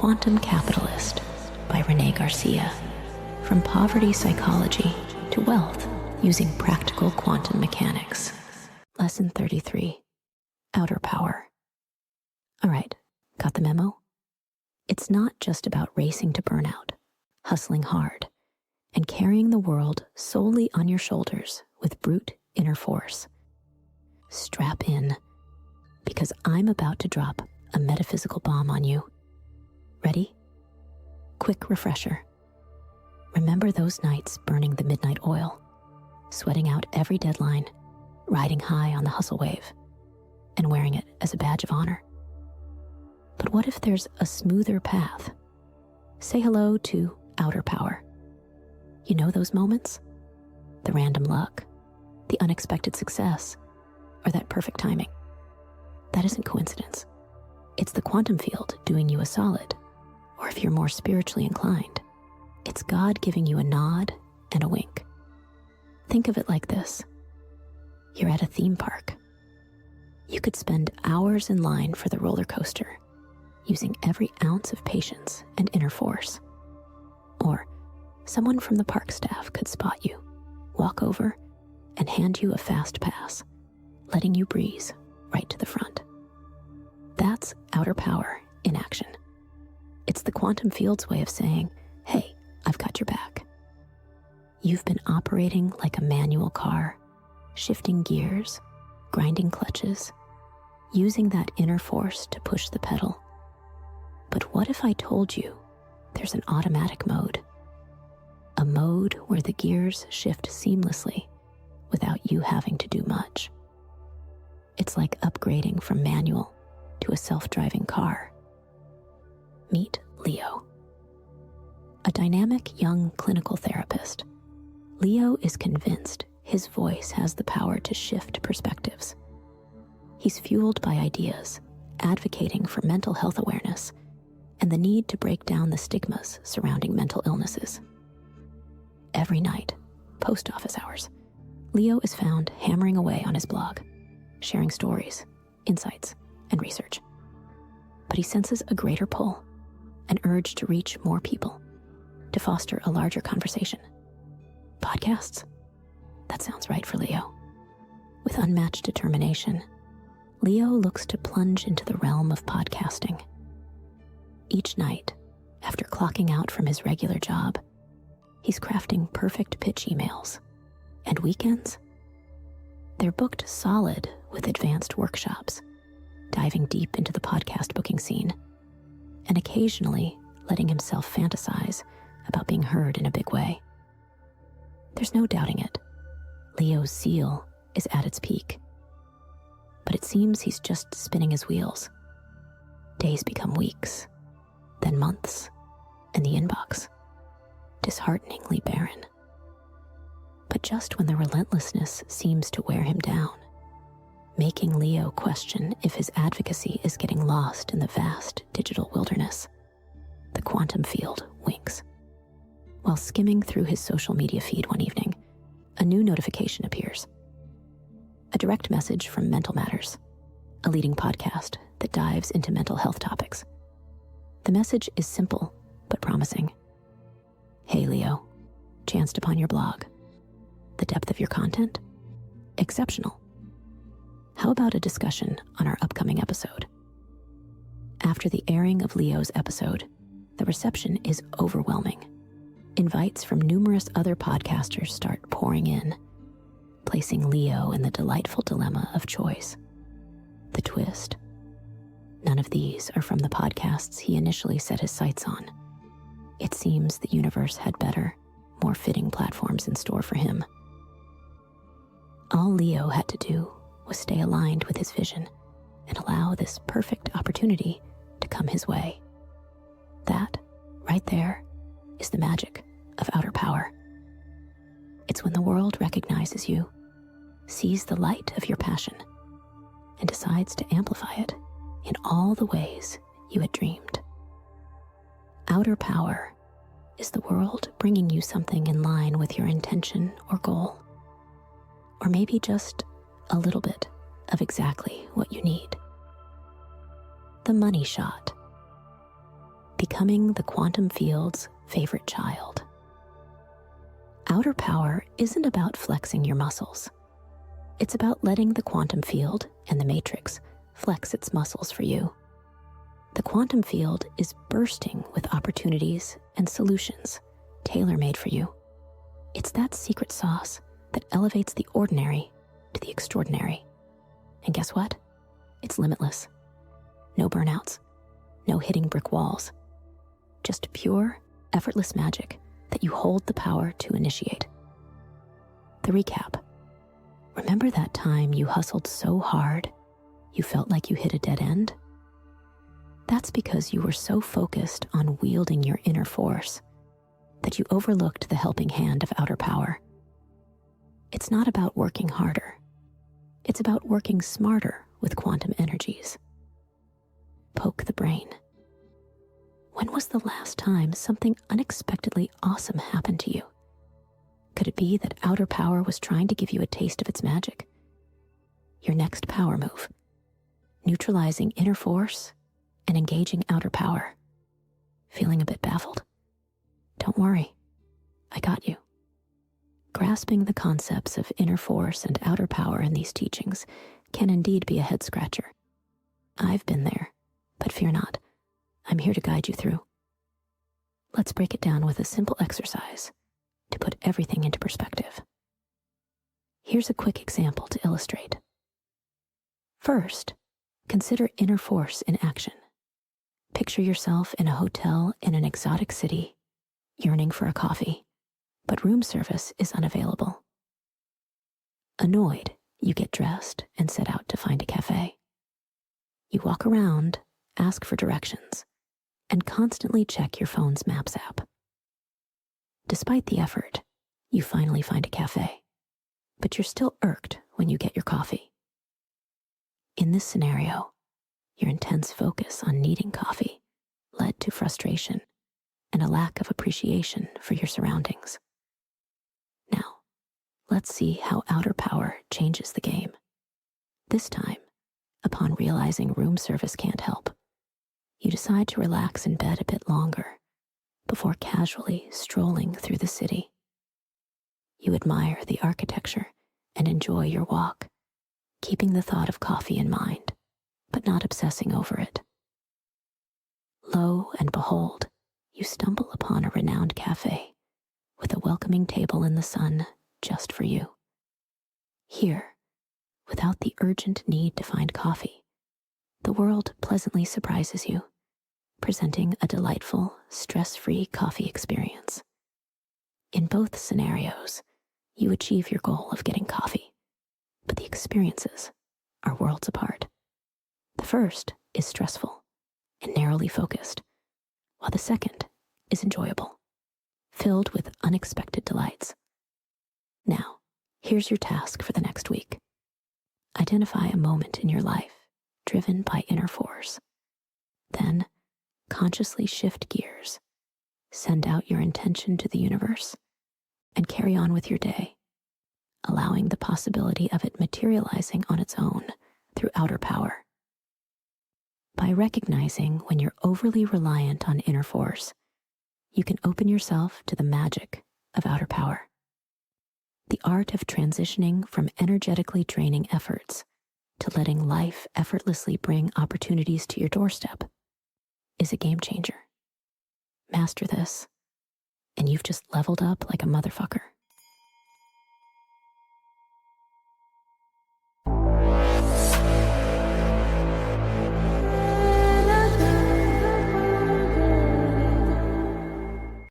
Quantum Capitalist by Renee Garcia. From poverty psychology to wealth using practical quantum mechanics. Lesson 33. Outer power. All right, got the memo? It's not just about racing to burnout, hustling hard, and carrying the world solely on your shoulders with brute inner force. Strap in, because I'm about to drop a metaphysical bomb on you. Ready? Quick refresher. Remember those nights burning the midnight oil, sweating out every deadline, riding high on the hustle wave, and wearing it as a badge of honor? But what if there's a smoother path? Say hello to outer power. You know those moments? The random luck, the unexpected success, or that perfect timing. That isn't coincidence. It's the quantum field doing you a solid. Or if you're more spiritually inclined, it's God giving you a nod and a wink. Think of it like this. You're at a theme park. You could spend hours in line for the roller coaster, using every ounce of patience and inner force. Or someone from the park staff could spot you, walk over, and hand you a fast pass, letting you breeze right to the front. That's outer power in action. It's the quantum field's way of saying, hey, I've got your back. You've been operating like a manual car, shifting gears, grinding clutches, using that inner force to push the pedal. But what if I told you there's an automatic mode? A mode where the gears shift seamlessly without you having to do much. It's like upgrading from manual to a self-driving car. Meet Leo. A dynamic young clinical therapist, Leo is convinced his voice has the power to shift perspectives. He's fueled by ideas, advocating for mental health awareness and the need to break down the stigmas surrounding mental illnesses. Every night, post office hours, Leo is found hammering away on his blog, sharing stories, insights, and research. But he senses a greater pull, an urge to reach more people, to foster a larger conversation. Podcasts? That sounds right for Leo. With unmatched determination, Leo looks to plunge into the realm of podcasting. Each night, after clocking out from his regular job, he's crafting perfect pitch emails. And weekends? They're booked solid with advanced workshops, diving deep into the podcast booking scene, and occasionally letting himself fantasize about being heard in a big way. There's no doubting it. Leo's zeal is at its peak. But it seems he's just spinning his wheels. Days become weeks, then months, and the inbox, dishearteningly barren. But just when the relentlessness seems to wear him down, making Leo question if his advocacy is getting lost in the vast digital wilderness, the quantum field winks. While skimming through his social media feed one evening, a new notification appears. A direct message from Mental Matters, a leading podcast that dives into mental health topics. The message is simple but promising. Hey Leo, chanced upon your blog. The depth of your content? Exceptional. How about a discussion on our upcoming episode? After the airing of Leo's episode, the reception is overwhelming. Invites from numerous other podcasters start pouring in, placing Leo in the delightful dilemma of choice. The twist? None of these are from the podcasts he initially set his sights on. It seems the universe had better, more fitting platforms in store for him. All Leo had to do was stay aligned with his vision and allow this perfect opportunity to come his way. That, right there, is the magic of outer power. It's when the world recognizes you, sees the light of your passion, and decides to amplify it in all the ways you had dreamed. Outer power is the world bringing you something in line with your intention or goal, or maybe just a little bit of exactly what you need. The money shot. becoming the quantum field's favorite child. Outer power isn't about flexing your muscles. It's about letting the quantum field and the matrix flex its muscles for you. The quantum field is bursting with opportunities and solutions tailor-made for you. It's that secret sauce that elevates the ordinary to the extraordinary. And guess what? It's limitless. No burnouts, no hitting brick walls. Just pure, effortless magic that you hold the power to initiate. The recap. Remember that time you hustled so hard you felt like you hit a dead end? That's because you were so focused on wielding your inner force that you overlooked the helping hand of outer power. It's not about working harder. It's about working smarter with quantum energies. Poke the brain. When was the last time something unexpectedly awesome happened to you? Could it be that outer power was trying to give you a taste of its magic? Your next power move, neutralizing inner force and engaging outer power. Feeling a bit baffled? Don't worry, I got you. Grasping the concepts of inner force and outer power in these teachings can indeed be a head scratcher. I've been there, but fear not. I'm here to guide you through. Let's break it down with a simple exercise to put everything into perspective. Here's a quick example to illustrate. First, consider inner force in action. Picture yourself in a hotel in an exotic city, yearning for a coffee, but room service is unavailable. Annoyed, you get dressed and set out to find a cafe. You walk around, ask for directions, and constantly check your phone's Maps app. Despite the effort, you finally find a cafe, but you're still irked when you get your coffee. In this scenario, your intense focus on needing coffee led to frustration and a lack of appreciation for your surroundings. Now, let's see how outer power changes the game. This time, upon realizing room service can't help, you decide to relax in bed a bit longer before casually strolling through the city. You admire the architecture and enjoy your walk, keeping the thought of coffee in mind, but not obsessing over it. Lo and behold, you stumble upon a renowned cafe with a welcoming table in the sun just for you. Here, without the urgent need to find coffee, the world pleasantly surprises you, presenting a delightful, stress-free coffee experience. In both scenarios, you achieve your goal of getting coffee, but the experiences are worlds apart. The first is stressful and narrowly focused, while the second is enjoyable, filled with unexpected delights. Now, here's your task for the next week. Identify a moment in your life driven by inner force. Then, consciously shift gears, send out your intention to the universe, and carry on with your day, allowing the possibility of it materializing on its own through outer power. By recognizing when you're overly reliant on inner force, you can open yourself to the magic of outer power. The art of transitioning from energetically draining efforts to letting life effortlessly bring opportunities to your doorstep is a game changer. Master this, and you've just leveled up like a motherfucker.